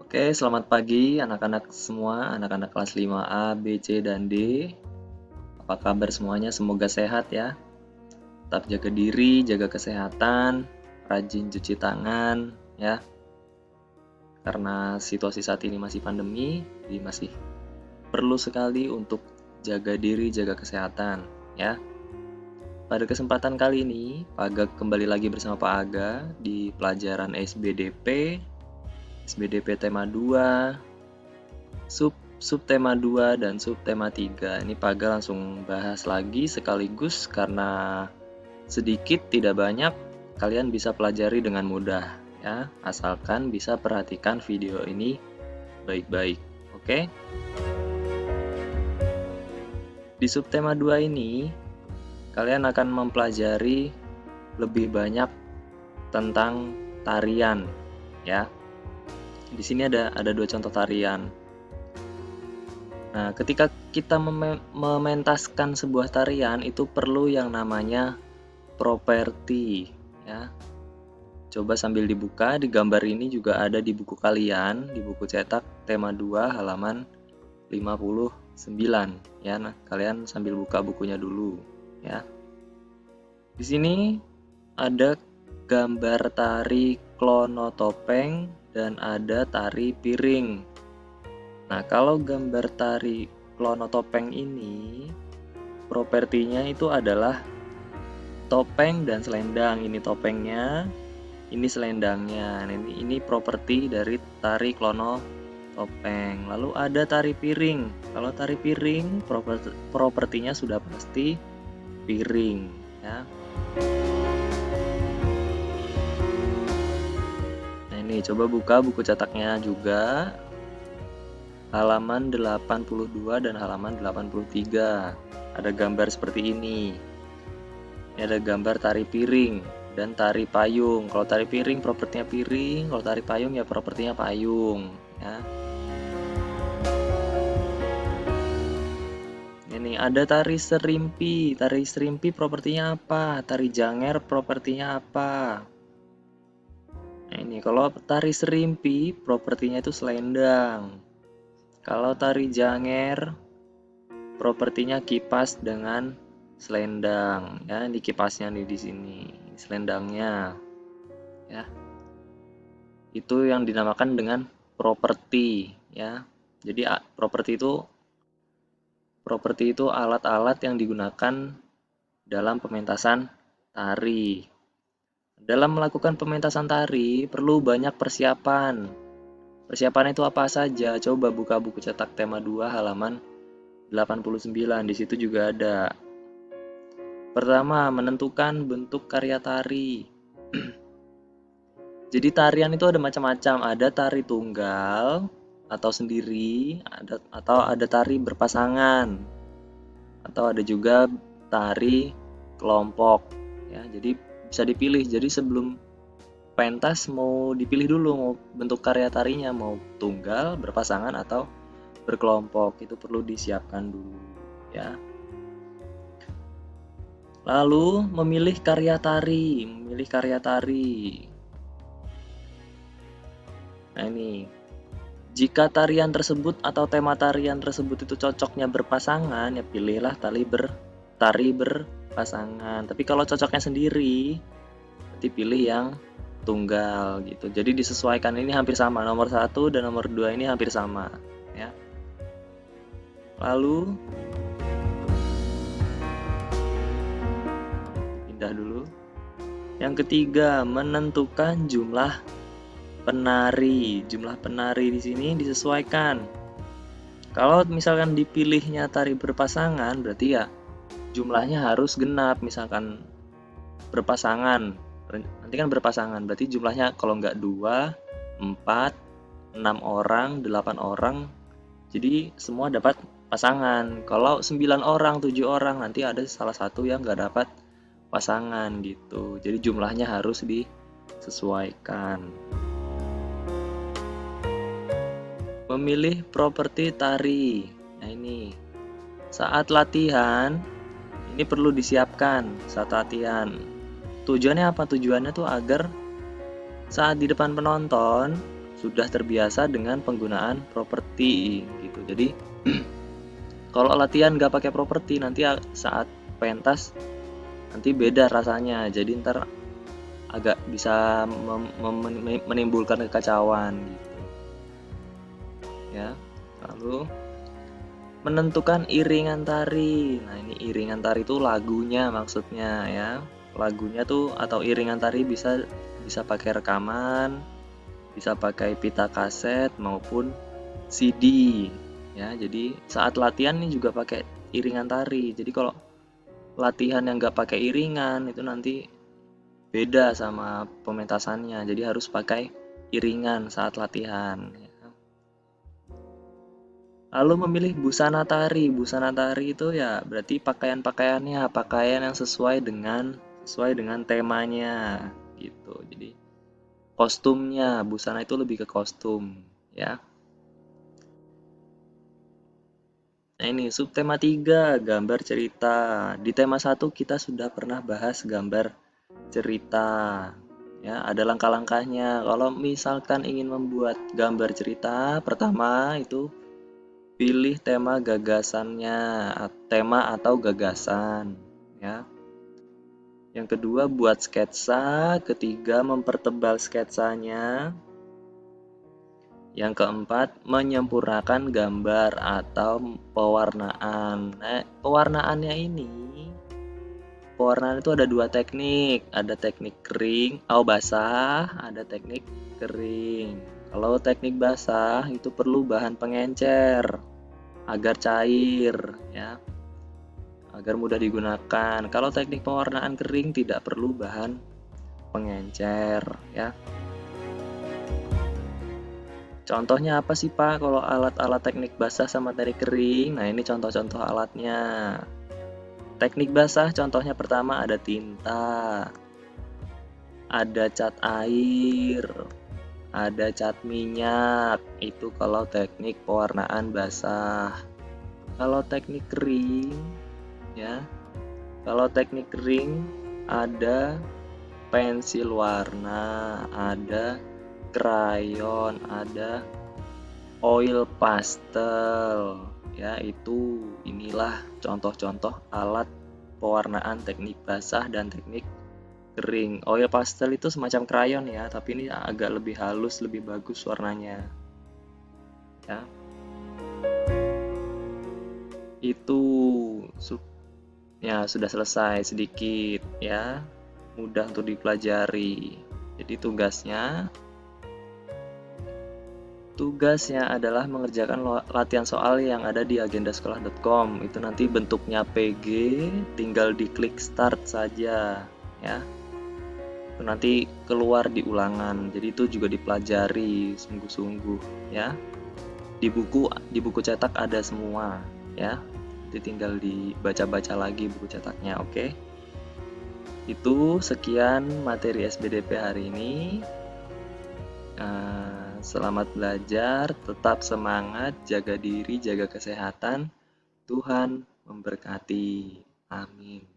Oke, selamat pagi anak-anak semua, anak-anak kelas 5A, B, C, dan D. Apa kabar semuanya? Semoga sehat ya. Tetap jaga diri, jaga kesehatan, rajin cuci tangan ya. Karena situasi saat ini masih pandemi, jadi masih perlu sekali untuk jaga diri, jaga kesehatan ya. Pada kesempatan kali ini, Pak Aga kembali lagi bersama Pak Aga di pelajaran SBDP tema 2, subtema 2 dan subtema 3. Ini Pak Aga langsung bahas lagi sekaligus karena sedikit tidak banyak kalian bisa pelajari dengan mudah ya, asalkan bisa perhatikan video ini baik-baik. Oke? Di subtema 2 ini kalian akan mempelajari lebih banyak tentang tarian ya. Di sini ada dua contoh tarian. Nah, ketika kita mementaskan sebuah tarian itu perlu yang namanya properti ya. Coba sambil dibuka, di gambar ini juga ada di buku kalian, di buku cetak tema 2 halaman 59 ya. Nah, kalian sambil buka bukunya dulu ya. Di sini ada gambar tari klono topeng dan ada tari piring. Nah, kalau gambar tari klono topeng ini propertinya itu adalah topeng dan selendang. Ini topengnya, ini selendangnya. Nah, ini properti dari tari klono topeng. Lalu ada tari piring. Kalau tari piring propertinya sudah pasti piring ya. Nah, ini coba buka buku cetaknya juga. Halaman 82 dan halaman 83. Ada gambar seperti ini. Ini ada gambar tari piring dan tari payung. Kalau tari piring propertinya piring, kalau tari payung ya propertinya payung ya. Ini ada tari serimpi. Tari serimpi propertinya apa? Tari janger propertinya apa? Nah, ini kalau tari serimpi propertinya itu selendang. Kalau tari janger propertinya kipas dengan selendang ya. Ini kipasnya nih di sini, selendangnya ya. Itu yang dinamakan dengan properti ya. Jadi properti itu alat-alat yang digunakan dalam pementasan tari. Dalam melakukan pementasan tari perlu banyak persiapan. Persiapan itu apa saja? Coba buka buku cetak tema 2 halaman 89. Di situ juga ada. Pertama, menentukan bentuk karya tari. Jadi tarian itu ada macam-macam. Ada tari tunggal atau sendiri, atau ada tari berpasangan, atau ada juga tari kelompok ya. Jadi bisa dipilih. Jadi sebelum pentas mau dipilih dulu mau bentuk karya tarinya, mau tunggal, berpasangan atau berkelompok. Itu perlu disiapkan dulu ya. Lalu memilih karya tari. Nah, ini jika tarian tersebut atau tema tarian tersebut itu cocoknya berpasangan, ya pilihlah tari berpasangan. Tapi kalau cocoknya sendiri, berarti pilih yang tunggal gitu. Jadi disesuaikan, ini hampir sama. Nomor 1 dan nomor 2 ini hampir sama ya. Lalu pindah dulu. Yang ketiga, menentukan jumlah penari. Jumlah penari di sini disesuaikan. Kalau misalkan dipilihnya tari berpasangan, berarti ya jumlahnya harus genap. Misalkan berpasangan, nanti kan berpasangan, berarti jumlahnya kalau nggak 2, 4, 6 orang, 8 orang, jadi semua dapat pasangan. Kalau 9 orang, 7 orang, nanti ada salah satu yang nggak dapat pasangan gitu. Jadi jumlahnya harus disesuaikan. Memilih properti tari. Nah, ini saat latihan ini perlu disiapkan saat latihan. Tujuannya apa? Tujuannya tuh agar saat di depan penonton sudah terbiasa dengan penggunaan properti gitu. Jadi kalau latihan nggak pakai properti, nanti saat pentas nanti beda rasanya. Jadi ntar agak bisa menimbulkan kekacauan gitu ya. Lalu menentukan iringan tari. Nah, ini iringan tari itu lagunya maksudnya ya. Lagunya tuh atau iringan tari bisa pakai rekaman, bisa pakai pita kaset maupun CD ya. Jadi saat latihan nih juga pakai iringan tari. Jadi kalau latihan yang nggak pakai iringan itu nanti beda sama pementasannya. Jadi harus pakai iringan saat latihan. Lalu memilih busana tari. Busana tari itu ya berarti pakaian-pakaiannya, pakaian yang sesuai dengan temanya gitu. Jadi kostumnya, busana itu lebih ke kostum ya. Nah, ini subtema 3, gambar cerita. Di tema 1 kita sudah pernah bahas gambar cerita. Ya, ada langkah-langkahnya. Kalau misalkan ingin membuat gambar cerita, pertama itu pilih tema gagasannya, tema atau gagasan, ya. Yang kedua buat sketsa, ketiga mempertebal sketsanya. Yang keempat menyempurnakan gambar atau pewarnaan. Nah, pewarnaan itu ada dua teknik, ada teknik kering, basah, ada teknik kering. Kalau teknik basah itu perlu bahan pengencer agar cair ya, agar mudah digunakan. Kalau teknik pewarnaan kering tidak perlu bahan pengencer ya. Contohnya apa sih Pak kalau alat-alat teknik basah sama teknik kering? Nah, ini contoh-contoh alatnya. Teknik basah contohnya pertama ada tinta, ada cat air, ada cat minyak. Itu kalau teknik pewarnaan basah. Kalau teknik kering ya, kalau teknik kering ada pensil warna, ada krayon, ada oil pastel ya. Inilah contoh-contoh alat pewarnaan teknik basah dan teknik kering. Oil pastel itu semacam krayon ya, tapi ini agak lebih halus, lebih bagus warnanya ya. Itu ya sudah selesai sedikit ya, mudah untuk dipelajari. Jadi tugasnya adalah mengerjakan latihan soal yang ada di agendasekolah.com. Itu nanti bentuknya PG, tinggal diklik start saja ya. Itu nanti keluar di ulangan. Jadi itu juga dipelajari sungguh-sungguh ya. Di buku cetak ada semua ya. Jadi tinggal dibaca-baca lagi buku cetaknya, oke? Itu sekian materi SBDP hari ini. Selamat belajar, tetap semangat, jaga diri, jaga kesehatan. Tuhan memberkati. Amin.